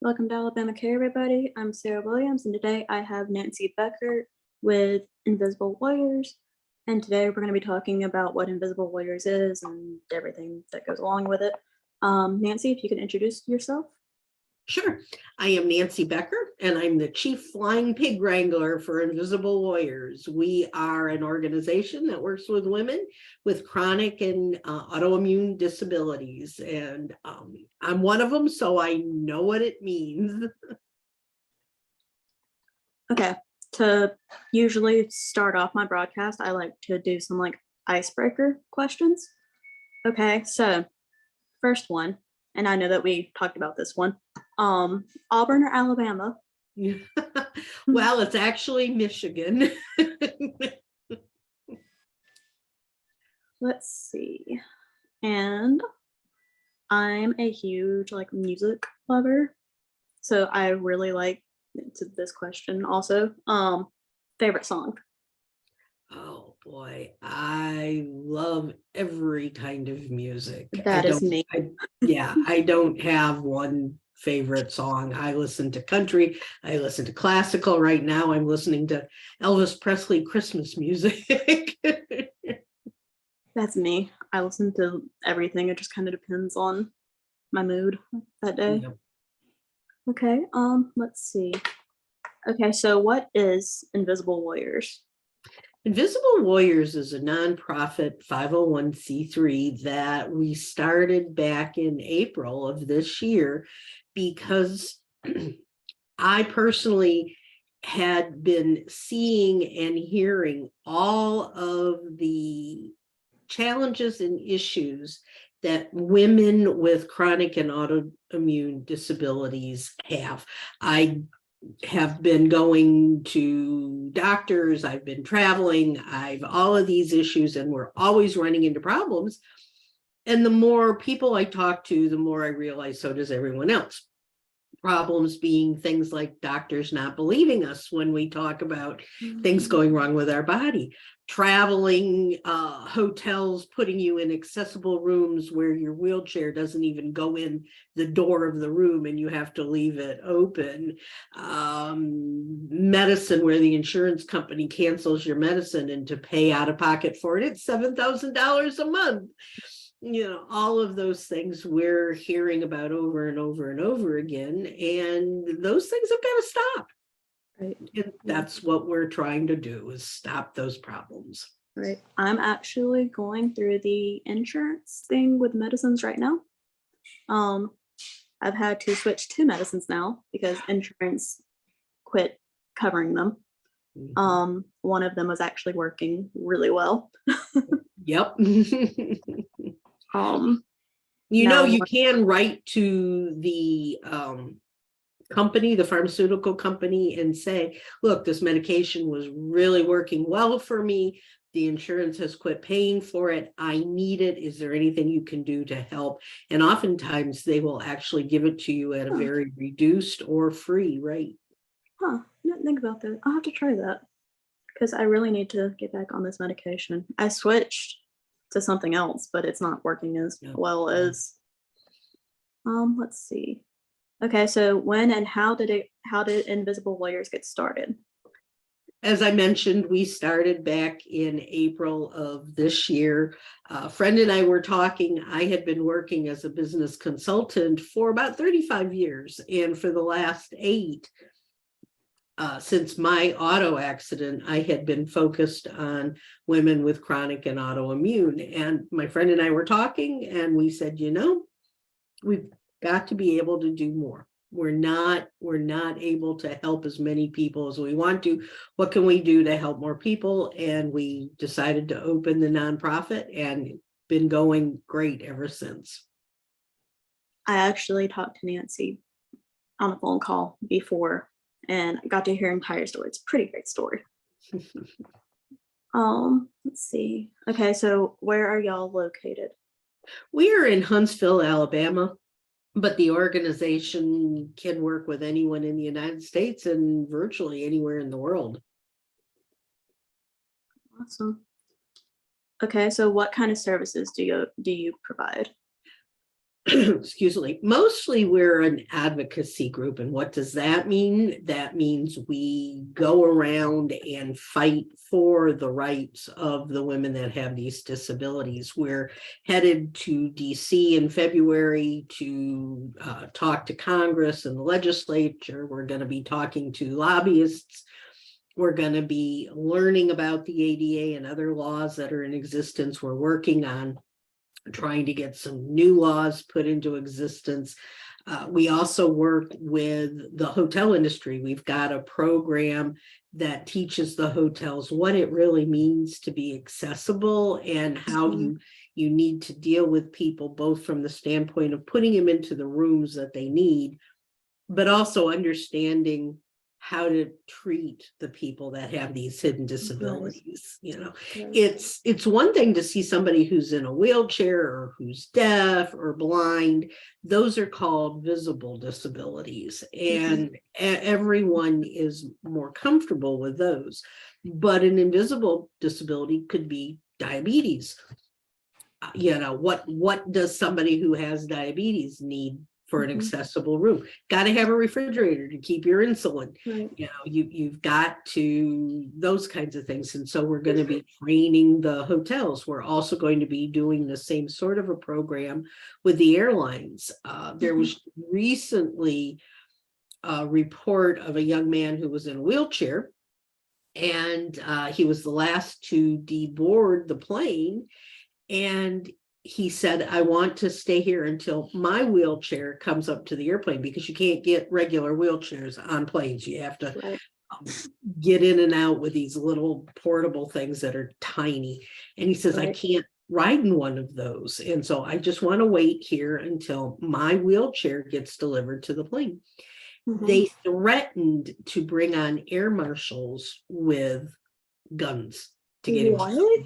Welcome to Alabama Care, everybody. I'm Sarah Williams, and today I have Nancy Becher with Invisible Warriors. And today we're going to be talking about what Invisible Warriors is and everything that goes along with it. Nancy, if you can introduce yourself. Sure. I am Nancy Becher, and I'm the Chief Flying Pig Wrangler for Invisible Warriors. We are an organization that works with women with chronic and autoimmune disabilities, and I'm one of them, so I know what it means. Okay, to usually start off my broadcast, I like to do some icebreaker questions. Okay, so first one, and I know that we talked about this one. Auburn or Alabama? Well, it's actually Michigan. Let's see. And I'm a huge music lover, so I really like this question also. Favorite song? Oh boy, I love every kind of music. That is me. I don't have one favorite song. I listen to country, I listen to classical. Right now I'm listening to Elvis Presley Christmas music. That's me. I listen to everything. It just kind of depends on my mood that day. Yep. Okay, let's see. Okay, so what is Invisible Warriors? Invisible Warriors is a nonprofit 501c3 that we started back in April of this year because I personally had been seeing and hearing all of the challenges and issues that women with chronic and autoimmune disabilities have. I have been going to doctors, I've been traveling, I've all of these issues, and we're always running into problems. And the more people I talk to, the more I realize so does everyone else. Problems being things like doctors not believing us when we talk about things going wrong with our body, traveling, hotels putting you in accessible rooms where your wheelchair doesn't even go in the door of the room and you have to leave it open, medicine where the insurance company cancels your medicine, and to pay out of pocket for it, it's $7,000 a month. You know, all of those things we're hearing about over and over and over again, and those things have got to stop. Right. And that's what we're trying to do, is stop those problems. Right. I'm actually going through the insurance thing with medicines right now. I've had to switch to medicines now because insurance quit covering them. One of them was actually working really well. Yep. No, you can write to the company, the pharmaceutical company, and say, look, this medication was really working well for me. The insurance has quit paying for it. I need it. Is there anything you can do to help? And oftentimes they will actually give it to you at a very reduced or free rate. Huh. I didn't think about that. I'll have to try that because I really need to get back on this medication. I switched to something else, but it's not working as well as let's see. Okay, so when and how did Invisible Warriors get started? As I mentioned, we started back in April of this year. A friend and I were talking. I had been working as a business consultant for about 35 years, and for the last 8, since my auto accident, I had been focused on women with chronic and autoimmune. And my friend and I were talking, and we said, we've got to be able to do more. We're not able to help as many people as we want to. What can we do to help more people? And we decided to open the nonprofit, and been going great ever since. I actually talked to Nancy on a phone call before, and I got to hear her entire story. It's a pretty great story. Let's see. Okay, so where are y'all located? We are in Huntsville, Alabama, but the organization can work with anyone in the United States and virtually anywhere in the world. Awesome. Okay, so what kind of services do you provide? excuse me, mostly we're an advocacy group. And what does that mean? That means we go around and fight for the rights of the women that have these disabilities. We're headed to DC in February to talk to Congress and the legislature. We're going to be talking to lobbyists. We're going to be learning about the ADA and other laws that are in existence. We're working on trying to get some new laws put into existence. We also work with the hotel industry. We've got a program that teaches the hotels what it really means to be accessible and how you need to deal with people, both from the standpoint of putting them into the rooms that they need, but also understanding how to treat the people that have these hidden disabilities. You know, it's one thing to see somebody who's in a wheelchair or who's deaf or blind. Those are called visible disabilities, and everyone is more comfortable with those. But an invisible disability could be diabetes. You know, what does somebody who has diabetes need for an accessible room? Got to have a refrigerator to keep your insulin. You know, you've got to, those kinds of things. And so we're going to be training the hotels. We're also going to be doing the same sort of a program with the airlines. There was recently a report of a young man who was in a wheelchair, and he was the last to deboard the plane. And he said, I want to stay here until my wheelchair comes up to the airplane, because you can't get regular wheelchairs on planes. You have to get in and out with these little portable things that are tiny. And he says, I can't ride in one of those. And so I just want to wait here until my wheelchair gets delivered to the plane. They threatened to bring on air marshals with guns to get him.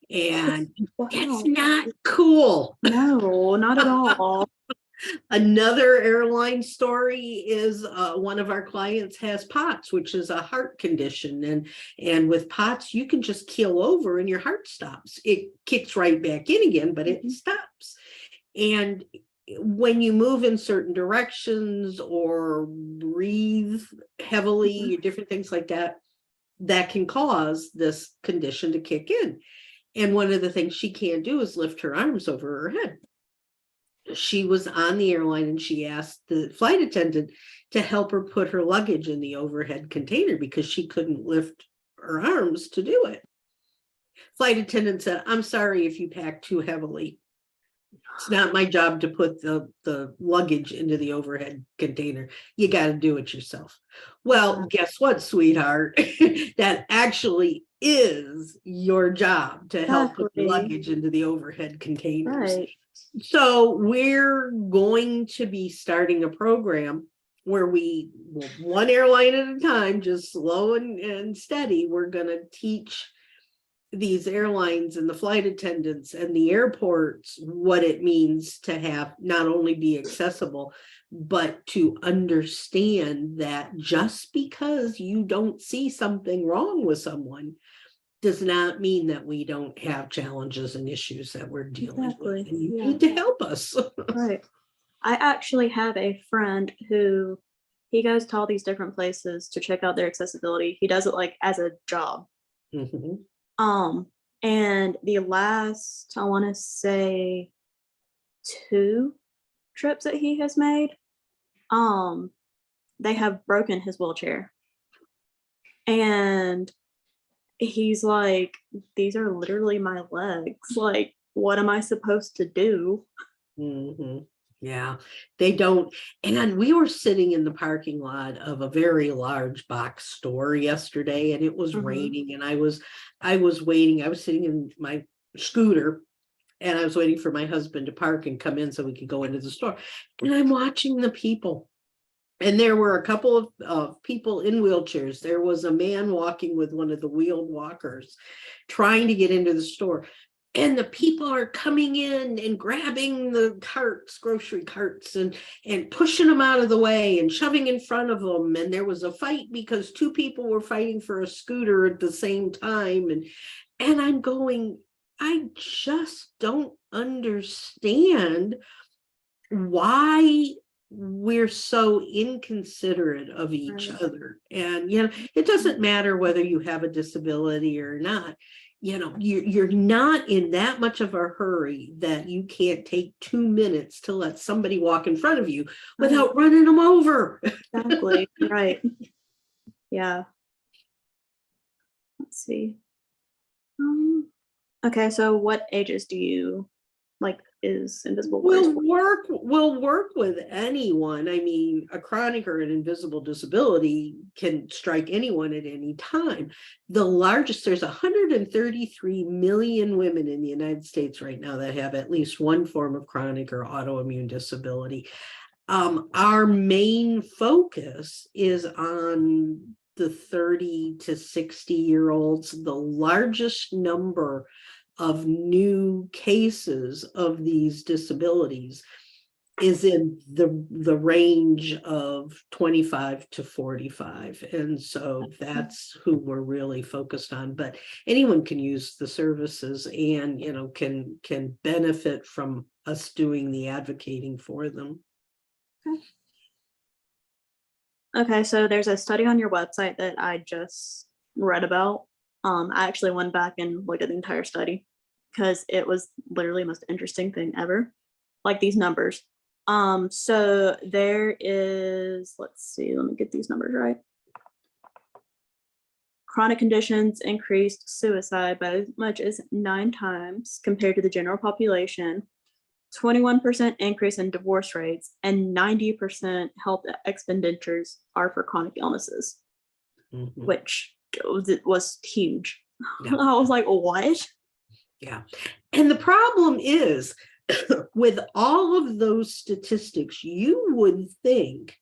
And that's not cool. No, not at all. Another airline story is one of our clients has POTS, which is a heart condition. And with POTS, you can just keel over and your heart stops. It kicks right back in again, but it stops. And when you move in certain directions or breathe heavily, different things like that, that can cause this condition to kick in. And one of the things she can't do is lift her arms over her head. She was on the airline and she asked the flight attendant to help her put her luggage in the overhead container because she couldn't lift her arms to do it. Flight attendant said, I'm sorry if you pack too heavily. It's not my job to put the luggage into the overhead container. You got to do it yourself. Well, guess what, sweetheart? That actually is your job to help put the luggage into the overhead containers. So we're going to be starting a program where we, one airline at a time, just slow and steady, we're going to teach these airlines and the flight attendants and the airports what it means to have not only be accessible, but to understand that just because you don't see something wrong with someone does not mean that we don't have challenges and issues that we're dealing with. And you need to help us. Right. I actually have a friend who, he goes to all these different places to check out their accessibility. He does it like as a job. And the last, I want to say 2 trips that he has made, they have broken his wheelchair. And he's like, these are literally my legs. Like, what am I supposed to do? Yeah, they don't. And we were sitting in the parking lot of a very large box store yesterday, and it was raining, and I was waiting. I was sitting in my scooter and I was waiting for my husband to park and come in so we could go into the store. And I'm watching the people. And there were a couple of people in wheelchairs. There was a man walking with one of the wheeled walkers trying to get into the store. And the people are coming in and grabbing the carts, grocery carts, and pushing them out of the way and shoving in front of them. And there was a fight because 2 people were fighting for a scooter at the same time. And I'm going, I just don't understand why we're so inconsiderate of each Right. other. And, it doesn't matter whether you have a disability or not. You're not in that much of a hurry that you can't take 2 minutes to let somebody walk in front of you Right. without running them over. Exactly. Right. Yeah. Let's see. Okay, so what ages do you like is Invisible Warriors for? We'll work with anyone. I mean, a chronic or an invisible disability can strike anyone at any time. There's 133 million women in the United States right now that have at least one form of chronic or autoimmune disability. Our main focus is on the 30 to 60-year-olds. The largest number of new cases of these disabilities is in the range of 25 to 45. And so that's who we're really focused on. But anyone can use the services and, can benefit from us doing the advocating for them. Okay, so there's a study on your website that I just read about. I actually went back and looked at the entire study because it was literally the most interesting thing ever. Like these numbers. So there is, let's see, let me get these numbers right. Chronic conditions increased suicide by as much as 9 times compared to the general population. 21% increase in divorce rates, and 90% health expenditures are for chronic illnesses, which was huge. Yeah. I was like, what? Yeah. And the problem is, with all of those statistics, you would think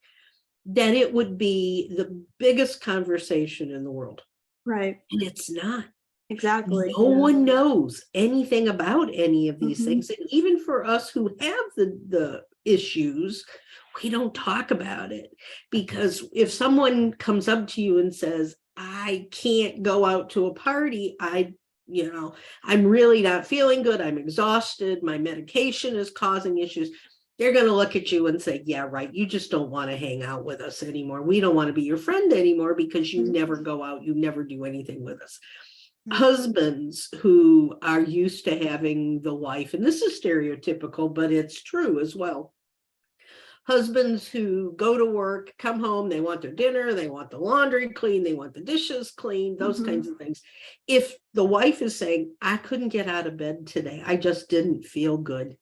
that it would be the biggest conversation in the world. Right. And it's not. Exactly. No one knows anything about any of these things. And even for us who have the issues, we don't talk about it. Because if someone comes up to you and says, I can't go out to a party, I'm really not feeling good, I'm exhausted, my medication is causing issues, they're going to look at you and say, yeah, right, you just don't want to hang out with us anymore. We don't want to be your friend anymore because you never go out, you never do anything with us. Husbands who are used to having the wife, and this is stereotypical, but it's true as well. Husbands who go to work, come home, they want their dinner, they want the laundry clean, they want the dishes clean, those kinds of things. If the wife is saying, I couldn't get out of bed today, I just didn't feel good,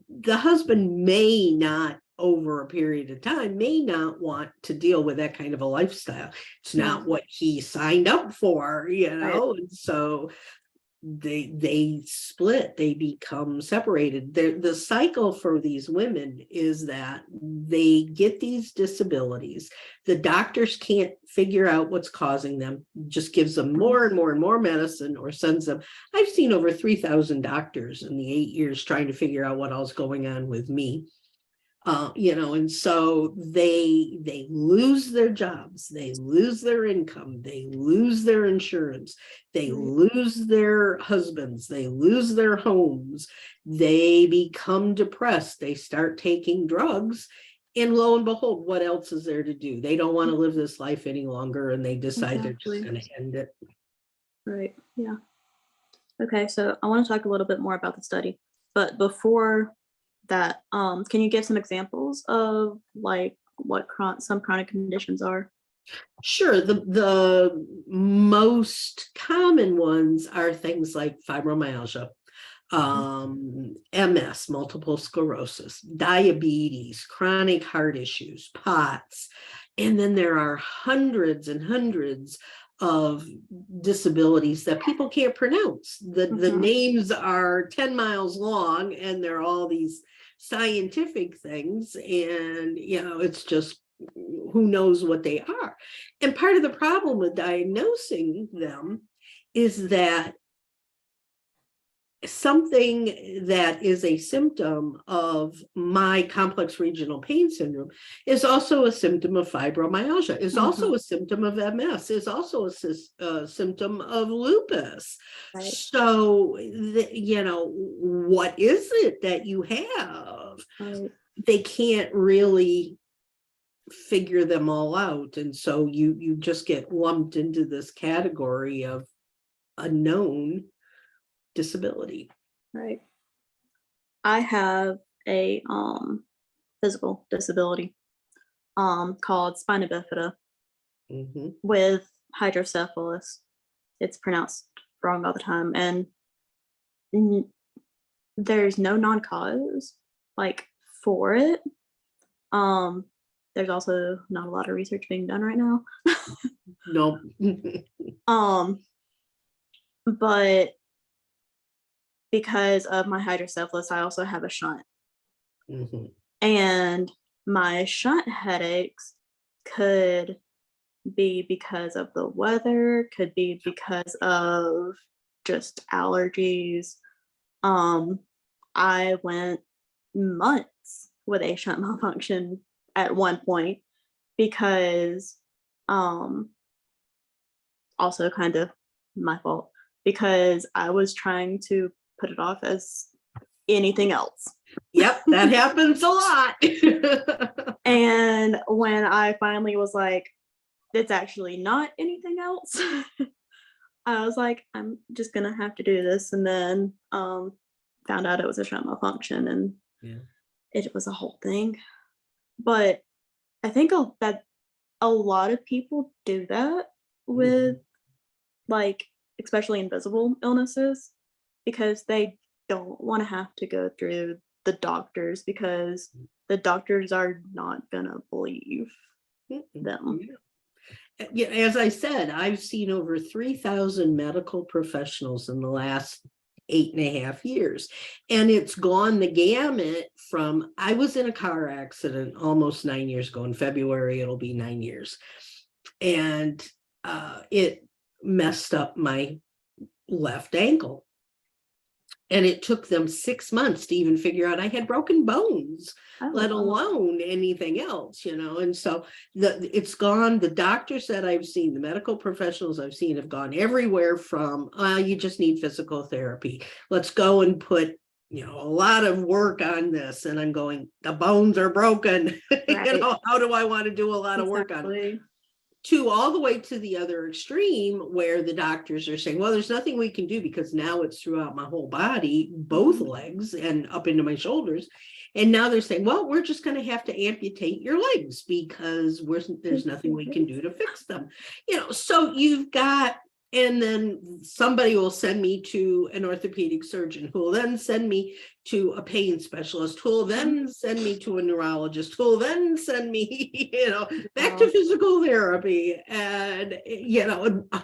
the husband may not, over a period of time, may not want to deal with that kind of a lifestyle. It's not what he signed up for, and so they split, they become separated. The cycle for these women is that they get these disabilities, the doctors can't figure out what's causing them, just gives them more and more and more medicine, or sends them. I've seen over 3,000 doctors in the 8 years trying to figure out what else going on with me. And so they lose their jobs, they lose their income, they lose their insurance, they lose their husbands, they lose their homes, they become depressed, they start taking drugs, and lo and behold, what else is there to do? They don't want to live this life any longer, and they decide they're just going to end it. Right. Yeah. Okay, so I want to talk a little bit more about the study, but before that, can you give some examples of like what some chronic conditions are? Sure. The most common ones are things like fibromyalgia, MS, multiple sclerosis, diabetes, chronic heart issues, POTS, and then there are hundreds and hundreds of disabilities that people can't pronounce. The names are 10 miles long, and they're all these scientific things, and it's just who knows what they are. And part of the problem with diagnosing them is that something that is a symptom of my complex regional pain syndrome is also a symptom of fibromyalgia, is also a symptom of MS, is also a symptom of lupus. Right. So, what is it that you have? Right. They can't really figure them all out. And so you just get lumped into this category of a known disability. Right. I have a physical disability called spina bifida with hydrocephalus. It's pronounced wrong all the time, and there's no non-cause like for it. There's also not a lot of research being done right now. No. But because of my hydrocephalus, I also have a shunt. And my shunt headaches could be because of the weather, could be because of just allergies. I went months with a shunt malfunction at one point because also kind of my fault, because I was trying to put it off as anything else. Yep, that happens a lot. And when I finally was like, it's actually not anything else, I was like, I'm just gonna have to do this. And then found out it was a shunt malfunction, and it was a whole thing. But I think that a lot of people do that with like, especially invisible illnesses, because they don't want to have to go through the doctors, because the doctors are not gonna believe them. Yeah, as I said, I've seen over 3,000 medical professionals in the last 8.5 years, and it's gone the gamut from, I was in a car accident almost 9 years ago. In February, it'll be 9 years. And it messed up my left ankle. And it took them 6 months to even figure out I had broken bones, let alone anything else, And so it's gone. The doctors that I've seen, the medical professionals I've seen have gone everywhere from, you just need physical therapy. Let's go and put, a lot of work on this. And I'm going, the bones are broken. Right. How do I want to do a lot of work on it? To all the way to the other extreme, where the doctors are saying, well, there's nothing we can do because now it's throughout my whole body, both legs and up into my shoulders. And now they're saying, well, we're just going to have to amputate your legs because there's nothing we can do to fix them. So you've got, and then somebody will send me to an orthopedic surgeon, who will then send me to a pain specialist, who will then send me to a neurologist, who will then send me, back to physical therapy. And,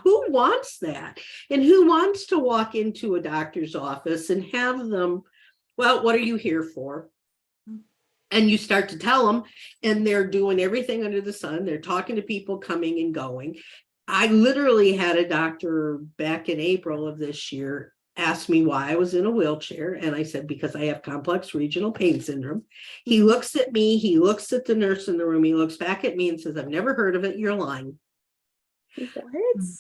who wants that? And who wants to walk into a doctor's office and have them, well, what are you here for? And you start to tell them, and they're doing everything under the sun. They're talking to people coming and going. I literally had a doctor back in April of this year ask me why I was in a wheelchair. And I said, because I have complex regional pain syndrome. He looks at me, he looks at the nurse in the room, he looks back at me and says, I've never heard of it, you're lying. What?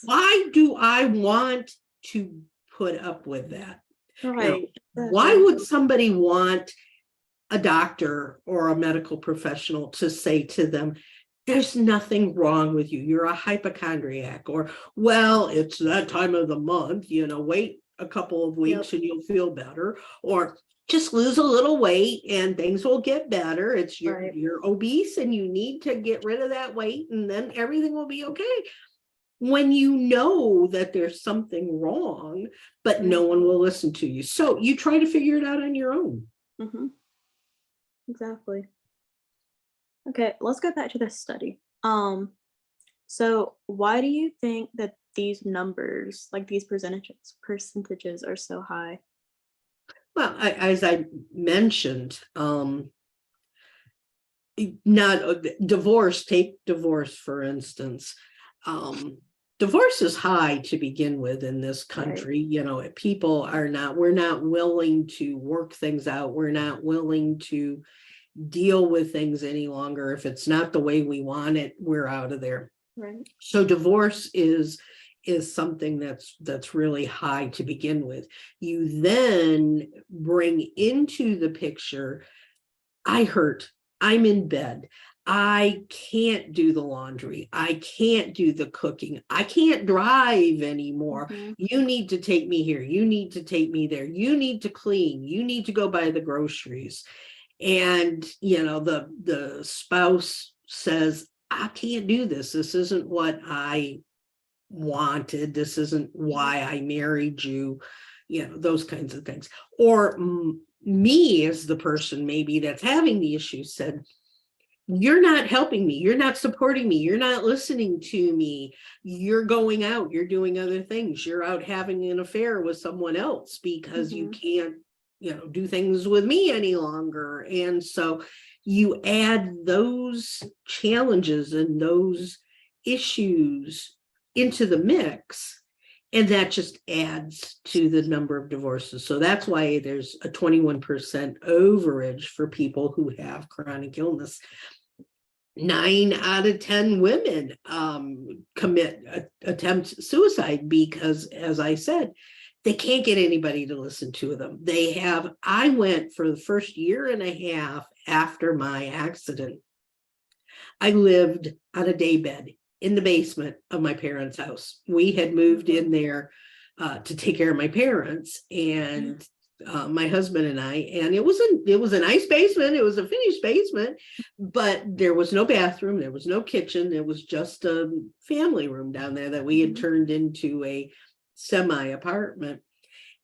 Why do I want to put up with that? Right. Why would somebody want a doctor or a medical professional to say to them, there's nothing wrong with you, you're a hypochondriac, or, well, it's that time of the month, wait a couple of weeks and you'll feel better, or just lose a little weight and things will get better. It's you're obese and you need to get rid of that weight and then everything will be okay. When you know that there's something wrong, but no one will listen to you. So you try to figure it out on your own. Exactly. Okay, let's go back to this study. So why do you think that these numbers, like these percentages are so high? Well, as I mentioned, not divorce, take divorce, for instance. divorce is high to begin with in this country. You know, people are not, we're not willing to work things out. We're not willing to deal with things any longer. If it's not the way we want it, we're out of there. Right. So divorce is something that's really high to begin with. You then bring into the picture, I hurt, I'm in bed, I can't do the laundry, I can't do the cooking, I can't drive anymore. You need to take me here, you need to take me there, you need to clean, you need to go buy the groceries. And you know, the spouse says, I can't do this, this isn't what I wanted, this isn't why I married you, you know, those kinds of things. Or me as the person maybe that's having the issue said, you're not helping me, you're not supporting me, you're not listening to me, you're going out, you're doing other things, you're out having an affair with someone else because you can't, you know, do things with me any longer. And so you add those challenges and those issues into the mix, and that just adds to the number of divorces. So that's why there's a 21% overage for people who have chronic illness. 9 out of 10 women attempt suicide because, as I said, they can't get anybody to listen to them. I went for the first year and a half after my accident, I lived on a daybed in the basement of my parents' house. We had moved in there to take care of my parents, and my husband and I, and it was a nice basement. It was a finished basement, but there was no bathroom, there was no kitchen. It was just a family room down there that we had turned into a semi-apartment.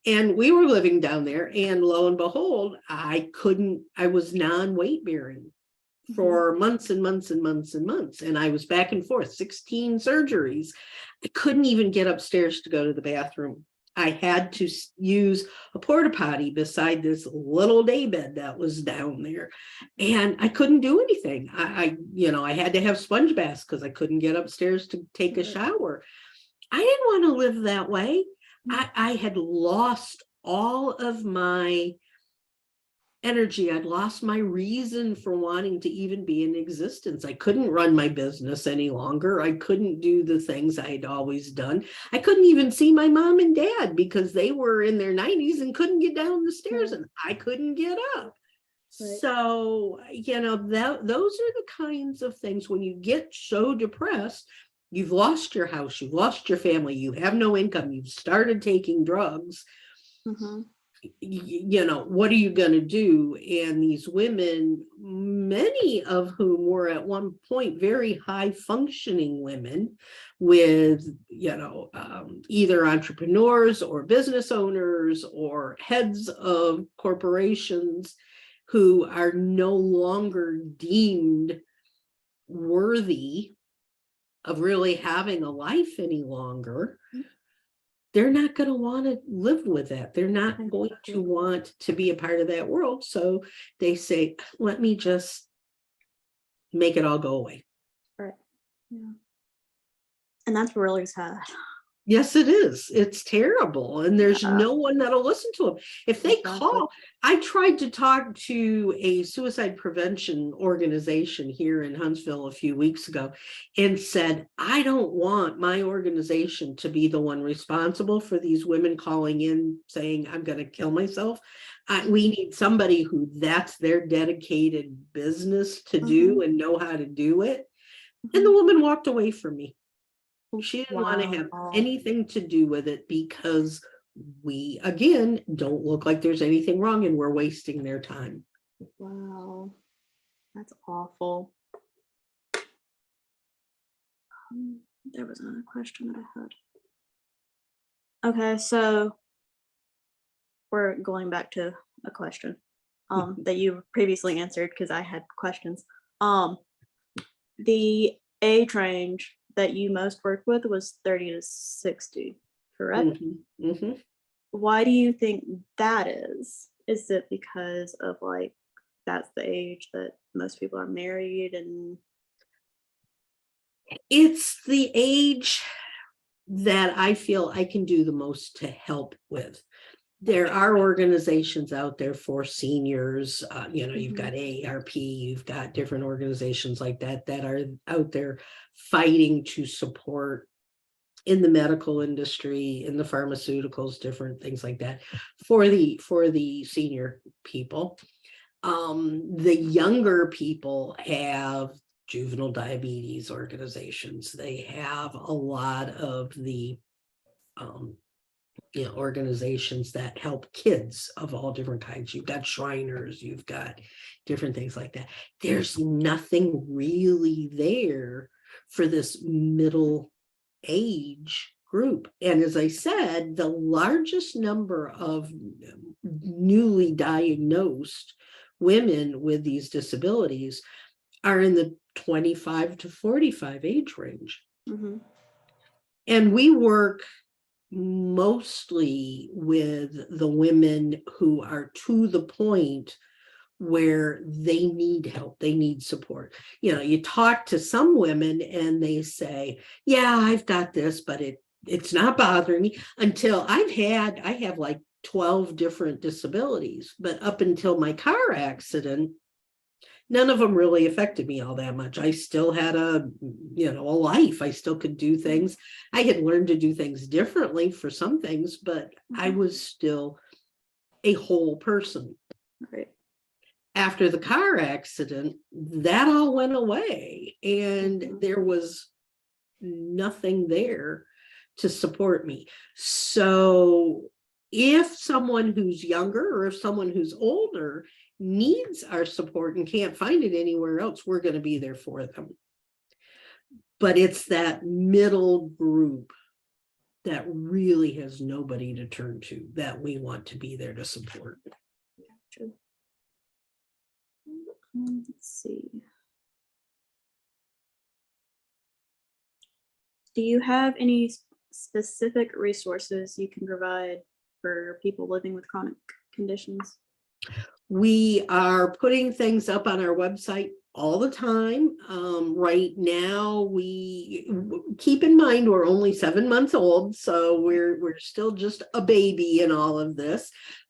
And we were living down there, and lo and behold, I was non-weight bearing for months and months and months and months. And I was back and forth, 16 surgeries. I couldn't even get upstairs to go to the bathroom. I had to use a porta potty beside this little daybed that was down there. And I couldn't do anything. I had to have sponge baths because I couldn't get upstairs to take a shower. I didn't want to live that way. I had lost all of my energy. I'd lost my reason for wanting to even be in existence. I couldn't run my business any longer. I couldn't do the things I'd always done. I couldn't even see my mom and dad because they were in their 90s and couldn't get down the stairs, and I couldn't get up. Right. So, those are the kinds of things when you get so depressed. You've lost your house, you've lost your family, you have no income, you've started taking drugs. What are you going to do? And these women, many of whom were at one point very high functioning women with, either entrepreneurs or business owners or heads of corporations who are no longer deemed worthy of really having a life any longer, they're not going to want to live with that. They're not going to want to be a part of that world. So they say, let me just make it all go away. Right. Yeah. And that's really sad. Yes, it is. It's terrible. And there's no one that'll listen to them. If they call, I tried to talk to a suicide prevention organization here in Huntsville a few weeks ago and said, I don't want my organization to be the one responsible for these women calling in saying, I'm going to kill myself. We need somebody who that's their dedicated business to do and know how to do it. And the woman walked away from me. She didn't want to have anything to do with it because we, again, don't look like there's anything wrong and we're wasting their time. Wow. That's awful. There was another question that I had. Okay, so we're going back to a question that you previously answered because I had questions. The age range that you most worked with was 30 to 60, correct? Why do you think that is? Is it because of that's the age that most people are married and it's the age that I feel I can do the most to help with. There are organizations out there for seniors, you've got AARP, you've got different organizations like that are out there fighting to support in the medical industry, in the pharmaceuticals, different things like that for the senior people. The younger people have juvenile diabetes organizations. They have a lot of the organizations that help kids of all different kinds. You've got Shriners, you've got different things like that. There's nothing really there for this middle age group. And as I said, the largest number of newly diagnosed women with these disabilities are in the 25 to 45 age range. And we work mostly with the women who are to the point where they need help, they need support. You talk to some women and they say, yeah, I've got this, but it's not bothering me. Until I have like 12 different disabilities, but up until my car accident, none of them really affected me all that much. I still had a life. I still could do things. I had learned to do things differently for some things, but I was still a whole person. Right. After the car accident, that all went away, and there was nothing there to support me. So if someone who's younger or if someone who's older needs our support and can't find it anywhere else, we're going to be there for them. But it's that middle group that really has nobody to turn to that we want to be there to support. Gotcha. Let's see. Do you have any specific resources you can provide for people living with chronic conditions? We are putting things up on our website all the time. Right now, we keep in mind we're only 7 months old, so we're still just a baby in all of this.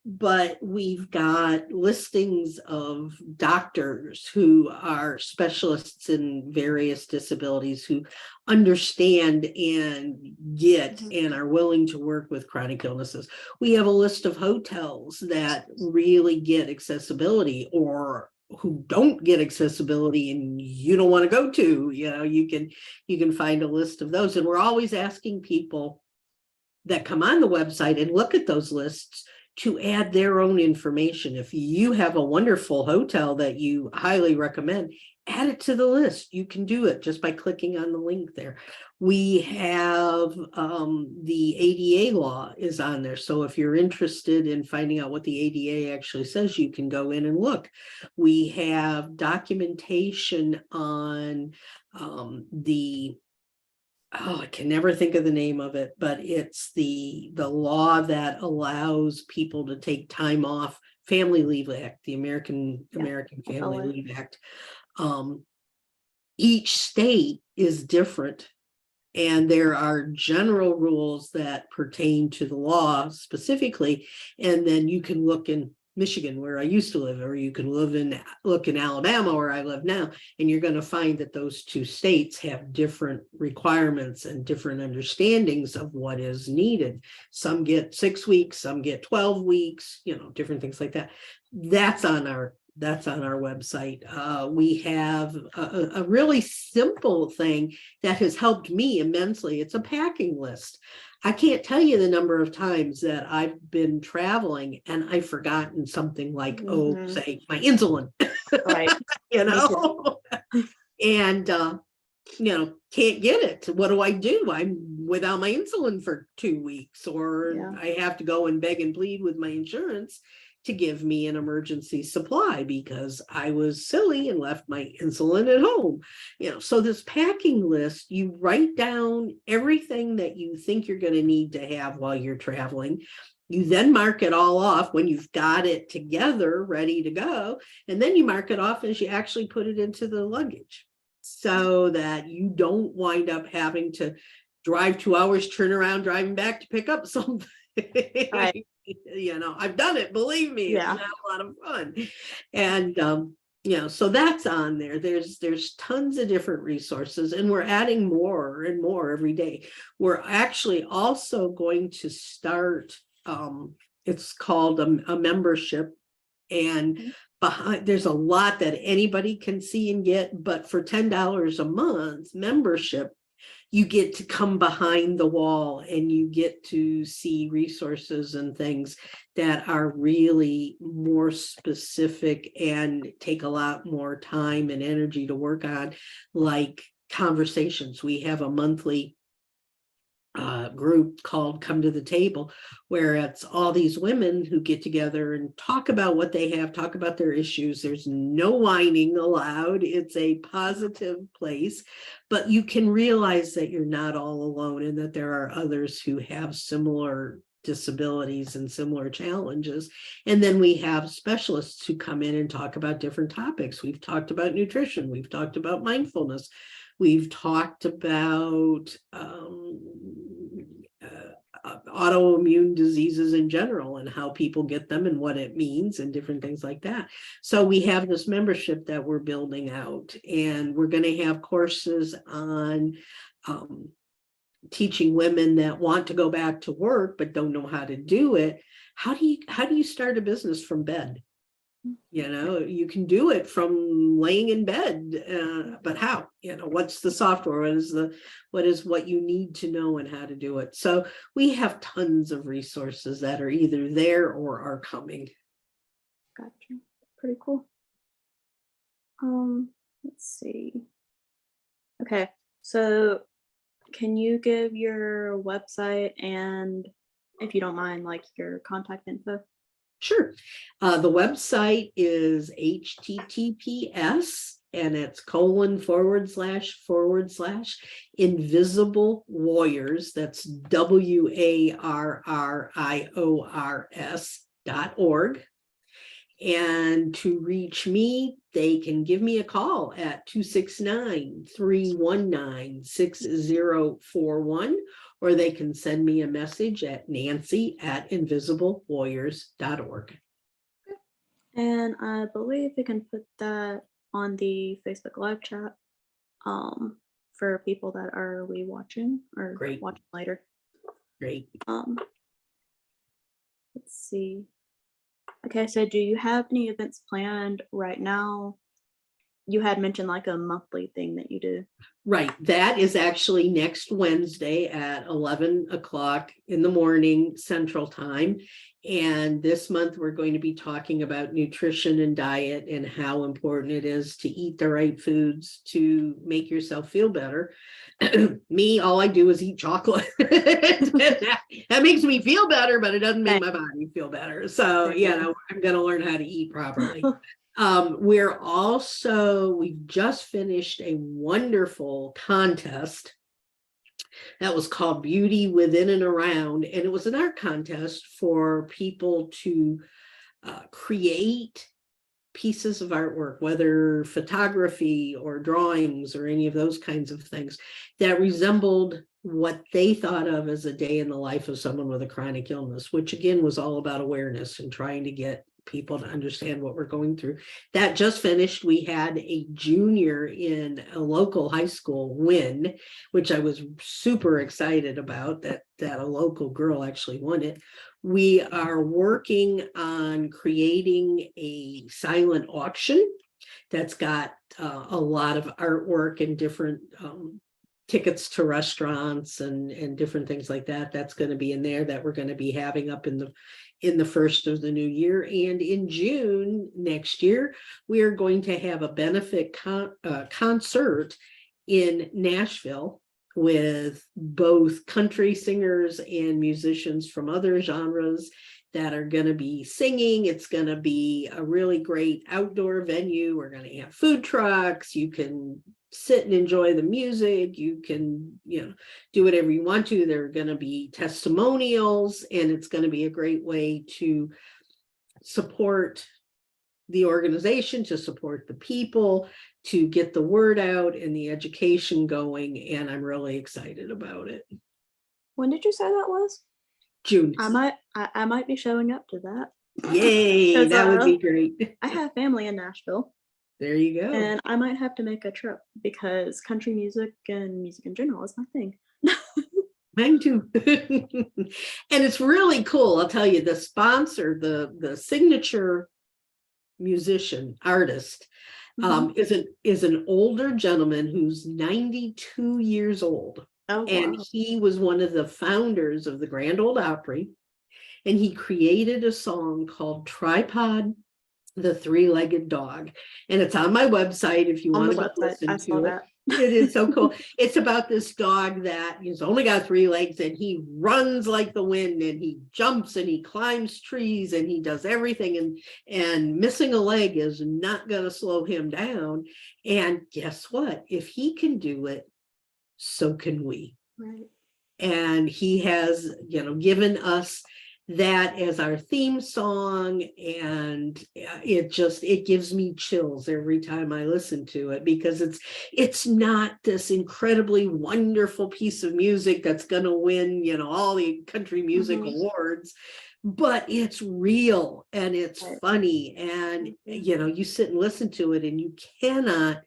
But we've got listings of doctors who are specialists in various disabilities who understand and get and are willing to work with chronic illnesses. We have a list of hotels that really get accessibility, or who don't get accessibility and you don't want to go to. You can find a list of those, and we're always asking people that come on the website and look at those lists to add their own information. If you have a wonderful hotel that you highly recommend, add it to the list. You can do it just by clicking on the link there. We have the ADA law is on there. So if you're interested in finding out what the ADA actually says, you can go in and look. We have documentation on I can never think of the name of it, but it's the law that allows people to take time off, Family Leave Act, the American Family Leave Act. Each state is different, and there are general rules that pertain to the law specifically, and then you can look in Michigan, where I used to live, or you can look in Alabama, where I live now, and you're going to find that those two states have different requirements and different understandings of what is needed. Some get 6 weeks, some get 12 weeks, different things like that. That's on our website. We have a really simple thing that has helped me immensely. It's a packing list. I can't tell you the number of times that I've been traveling and I've forgotten something like, say, my insulin, Right. and, can't get it. What do? I'm without my insulin for 2 weeks, or I have to go and beg and plead with my insurance to give me an emergency supply because I was silly and left my insulin at home. So this packing list, you write down everything that you think you're going to need to have while you're traveling. You then mark it all off when you've got it together, ready to go. And then you mark it off as you actually put it into the luggage, so that you don't wind up having to drive 2 hours, turn around, driving back to pick up something. Right. You know, I've done it, believe me, Yeah. it's not a lot of fun. And you know, so that's on there. There's tons of different resources, and we're adding more and more every day. We're actually also going to start, it's called a membership, and behind there's a lot that anybody can see and get, but for $10 a month membership, you get to come behind the wall and you get to see resources and things that are really more specific and take a lot more time and energy to work on, like conversations. We have a monthly group called Come to the Table, where it's all these women who get together and talk about what they have, talk about their issues. There's no whining allowed. It's a positive place, but you can realize that you're not all alone and that there are others who have similar disabilities and similar challenges. And then we have specialists who come in and talk about different topics. We've talked about nutrition. We've talked about mindfulness. We've talked about autoimmune diseases in general and how people get them and what it means and different things like that. So we have this membership that we're building out, and we're going to have courses on teaching women that want to go back to work but don't know how to do it. How do you start a business from bed? You know, you can do it from laying in bed, but how? You know, what's the software? What is what you need to know and how to do it? So we have tons of resources that are either there or are coming. Gotcha. Pretty cool. Let's see. Okay, so can you give your website and, if you don't mind, like your contact info? Sure. The website is https, and it's : Invisible Warriors. That's WARRIORS.org. And to reach me, they can give me a call at 269-319-6041, or they can send me a message at nancy@invisiblewarriors.org. And I believe we can put that on the Facebook live chat for people that are watching or Great. watching later. Great. Let's see. Okay, so do you have any events planned right now? You had mentioned like a monthly thing that you do. Right. That is actually next Wednesday at 11 o'clock in the morning Central Time. And this month we're going to be talking about nutrition and diet and how important it is to eat the right foods to make yourself feel better. Me, all I do is eat chocolate. that makes me feel better, but it doesn't make my body feel better. So, you know, I'm going to learn how to eat properly. We've just finished a wonderful contest that was called Beauty Within and Around, and it was an art contest for people to create pieces of artwork, whether photography or drawings or any of those kinds of things, that resembled what they thought of as a day in the life of someone with a chronic illness, which again was all about awareness and trying to get people to understand what we're going through. That just finished. We had a junior in a local high school win, which I was super excited about, that a local girl actually won it. We are working on creating a silent auction that's got a lot of artwork and different tickets to restaurants and different things like that. That's going to be in there, that we're going to be having up in the first of the new year. And in June next year, we are going to have a benefit concert in Nashville with both country singers and musicians from other genres that are going to be singing. It's going to be a really great outdoor venue. We're going to have food trucks. You can sit and enjoy the music. You can, do whatever you want to. There are going to be testimonials, and it's going to be a great way to support the organization, to support the people, to get the word out and the education going, and I'm really excited about it. When did you say that was? June. I might be showing up to that. Yay, that would be great. I have family in Nashville. There you go. And I might have to make a trip because country music and music in general is my thing. Mine too. And it's really cool. I'll tell you, the sponsor, the signature musician, artist, is an older gentleman who's 92 years old. Oh, and wow. he was one of the founders of the Grand Ole Opry. And he created a song called Tripod, the Three-Legged Dog. And it's on my website if you want to go listen to it. It is so cool. It's about this dog that he's only got 3 legs, and he runs like the wind, and he jumps and he climbs trees and he does everything, and missing a leg is not going to slow him down. And guess what? If he can do it, so can we. Right. And he has, given us that as our theme song, and it gives me chills every time I listen to it, because it's not this incredibly wonderful piece of music that's going to win all the country music awards, but it's real and it's funny, and you sit and listen to it and you cannot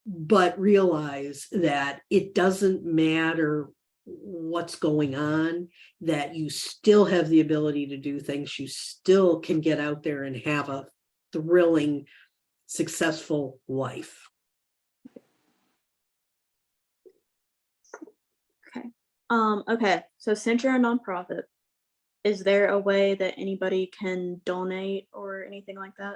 but realize that it doesn't matter what's going on, that you still have the ability to do things. You still can get out there and have a thrilling, successful life. Okay. So since you're a nonprofit, is there a way that anybody can donate or anything like that?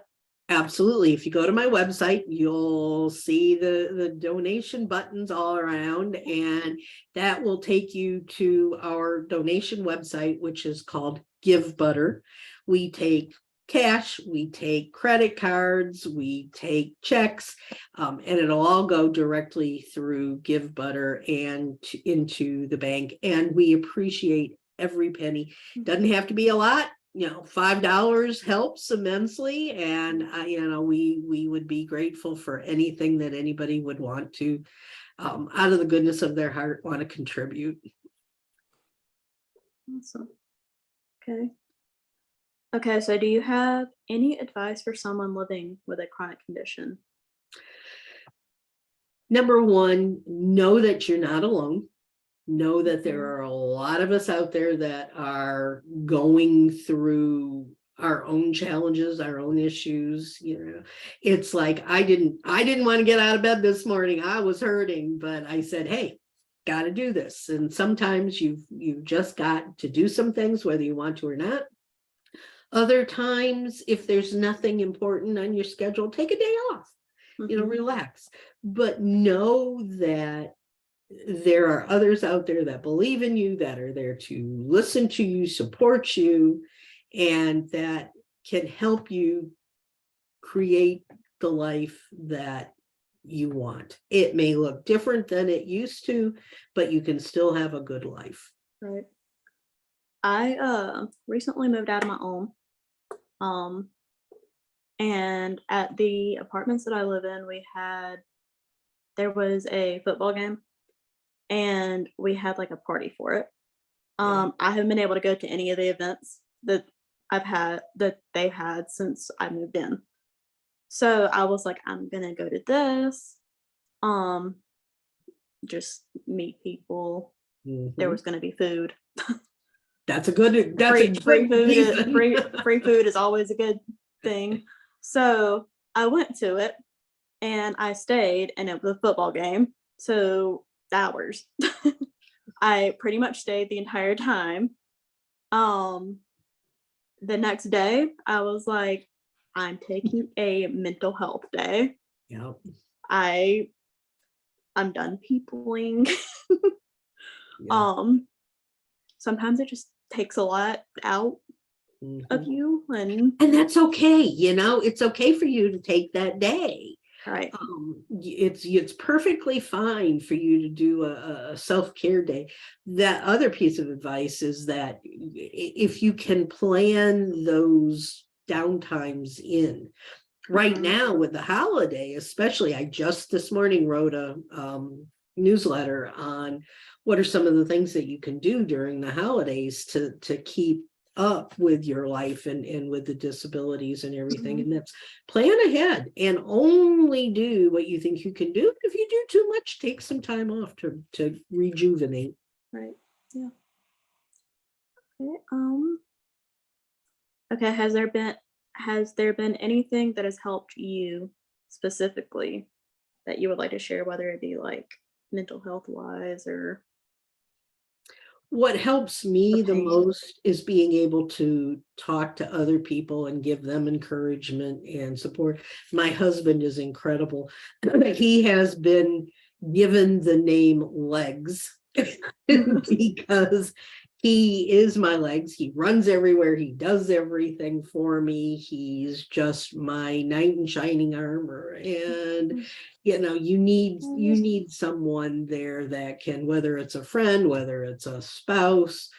Absolutely. If you go to my website, you'll see the donation buttons all around, and that will take you to our donation website, which is called Give Butter. We take cash, we take credit cards, we take checks, and it'll all go directly through Give Butter and into the bank. And we appreciate every penny. Doesn't have to be a lot. $5 helps immensely, and we would be grateful for anything that anybody would want to, out of the goodness of their heart, want to contribute. Awesome. Okay, so do you have any advice for someone living with a chronic condition? Number one, know that you're not alone. Know that there are a lot of us out there that are going through our own challenges, our own issues. It's like I didn't want to get out of bed this morning. I was hurting, but I said, hey, got to do this. And sometimes you've just got to do some things, whether you want to or not. Other times, if there's nothing important on your schedule, take a day off, relax. But know that there are others out there that believe in you, that are there to listen to you, support you, and that can help you create the life that you want. It may look different than it used to, but you can still have a good life. Right. I recently moved out of my own. And at the apartments that I live in, there was a football game, and we had like a party for it. I haven't been able to go to any of the events that they've had since I moved in. So I was like, I'm gonna go to this, just meet people. There was gonna be food. That's a good. That's free food is always a good thing. So I went to it and I stayed, and it was a football game. So hours. I pretty much stayed the entire time. The next day I was like, I'm taking a mental health day. Yep. I'm done peopling. Sometimes it just takes a lot out of you, and that's okay. It's okay for you to take that day. Right. It's perfectly fine for you to do a self-care day. That other piece of advice is that if you can plan those downtimes in, right Mhm. now with the holiday, especially, I just this morning wrote a newsletter on what are some of the things that you can do during the holidays to keep up with your life and with the disabilities and everything. Mhm. And that's plan ahead and only do what you think you can do. If you do too much, take some time off to rejuvenate. Right. Yeah. Okay. Okay. Has there been anything that has helped you specifically that you would like to share, whether it be like mental health wise What helps or me the pain? most is being able to talk to other people and give them encouragement and support. My husband is incredible. He has been given the name Legs because he is my legs. He runs everywhere. He does everything for me. He's just my knight in shining armor. And you need someone there that can, whether it's a friend, whether it's a spouse,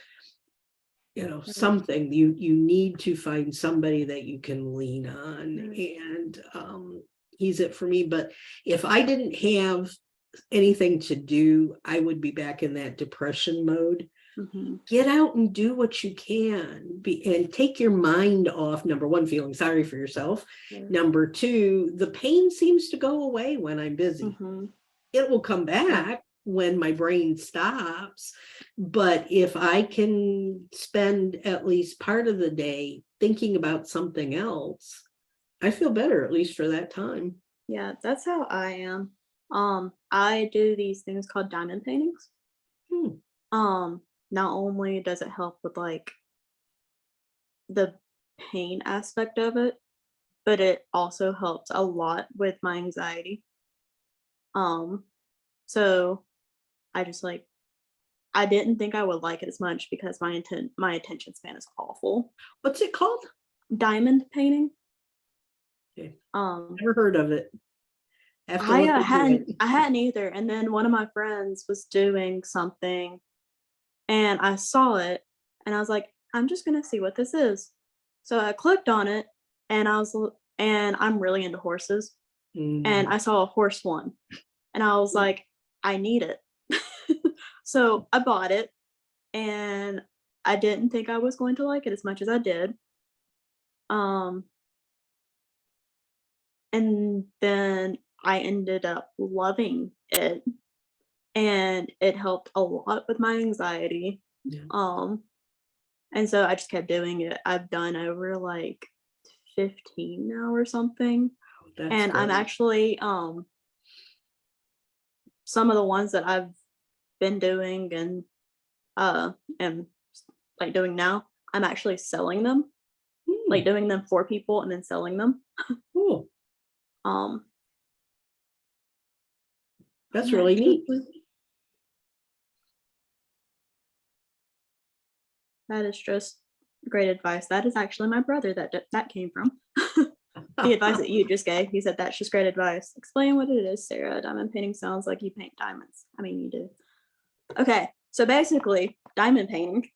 Right. something, you need to find somebody that you can lean on. Right. And he's it for me. But if I didn't have anything to do, I would be back in that depression mode. Mhm. Get out and do what you can and take your mind off, number one, feeling sorry for yourself. Right. Number two, the pain seems to go away when I'm busy. Mhm. It will come back when my brain stops. But if I can spend at least part of the day thinking about something else, I feel better, at least for that time. Yeah, that's how I am. I do these things called diamond paintings. Hmm. Not only does it help with like the pain aspect of it, but it also helps a lot with my anxiety. Um, so I just like I didn't think I would like it as much because my attention span is awful. What's it called? Diamond painting. Okay. Um, Never heard of it. Have to I look into hadn't it. I hadn't either, and then one of my friends was doing something, and I saw it, and I was like, I'm just gonna see what this is. So I clicked on it, and and I'm really into horses, and Mm. I saw a horse one, and I was like, I need it. So I bought it, and I didn't think I was going to like it as much as I did. Um, and then I ended up loving it, and it helped a lot with my anxiety. Yeah. Um, and so I just kept doing it. I've done over like 15 now or something. That's And I'm great. actually some of the ones that I've been doing and like doing now, I'm actually selling them, like Hmm. doing them for people and then selling them. Cool. Um That's I'm really neat. actually that is just great advice. That is actually my brother that came from. The advice that you just gave. He said that's just great advice. Explain what it is, Sarah. Diamond painting sounds like you paint diamonds. I mean, you do. Okay, so basically, diamond painting.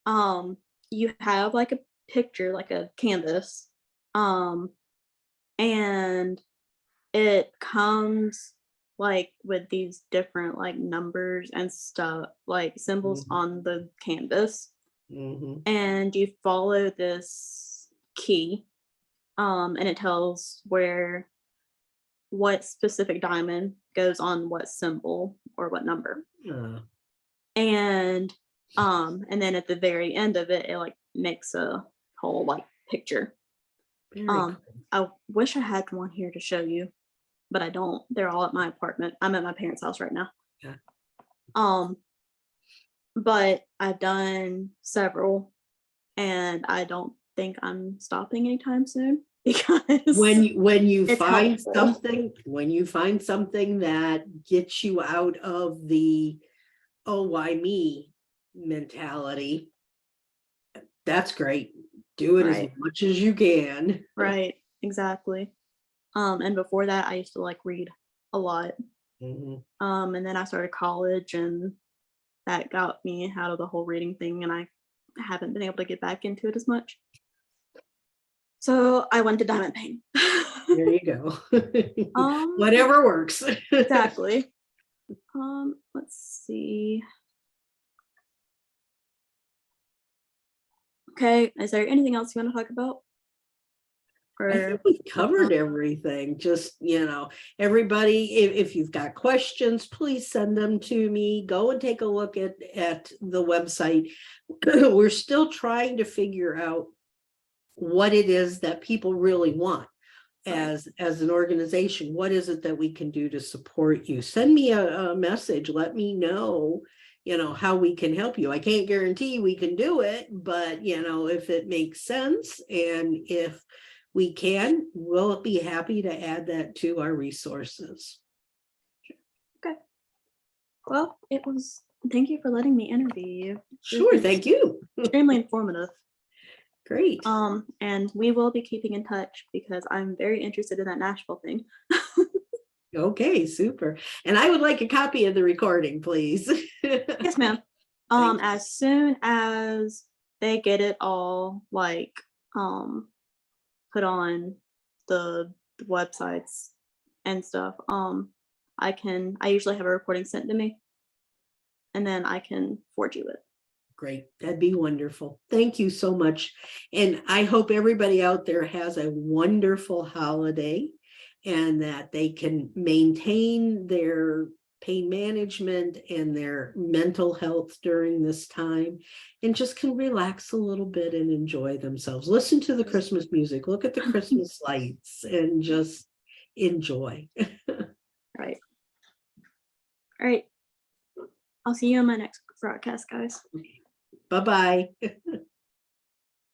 Um, you have like a picture, like a canvas, um, and it comes like with these different like numbers and stuff, like symbols Mhm. on the canvas, Mhm. and you follow this key, and it tells what specific diamond goes on what symbol or what number. Uh, And then at the very end of it, it like makes a whole like picture. very Um, cool. I wish I had one here to show you, but I don't. They're all at my apartment. I'm at my parents' house right now. Yeah. Um, but I've done several, and I don't think I'm stopping anytime soon because When you it's find helpful. something, when you find something that gets you out of the oh why me mentality, that's great. Do it as Right. much as you can. Right. Exactly. And before that, I used to like read a lot. Mhm. And then I started college, and that got me out of the whole reading thing, and I haven't been able to get back into it as much. So I went to diamond painting. There you go. Um, Whatever works. exactly. Let's see. Okay, is there anything else you want to talk about? I think Or we've covered everything. Just, everybody, if you've got questions, please send them to me. Go and take a look at the website. We're still trying to figure out what it is that people really want as an organization. What is it that we can do to support you? Send me a message. Let me know, how we can help you. I can't guarantee we can do it, but if it makes sense and if we can, we'll be happy to add that to our resources. okay. Well, thank you for letting me interview you. Sure, thank you. Extremely informative. Great. And we will be keeping in touch because I'm very interested in that Nashville thing. Okay, super. And I would like a copy of the recording, please. Yes, ma'am. Thank you. As soon as they get it all put on the websites and stuff, I usually have a recording sent to me and then I can forward you it. Great. That'd be wonderful. Thank you so much. And I hope everybody out there has a wonderful holiday and that they can maintain their pain management and their mental health during this time and just can relax a little bit and enjoy themselves. Listen to the Christmas music, look at the Christmas lights and just enjoy. Right. All right. I'll see you on my next broadcast, guys. Bye-bye.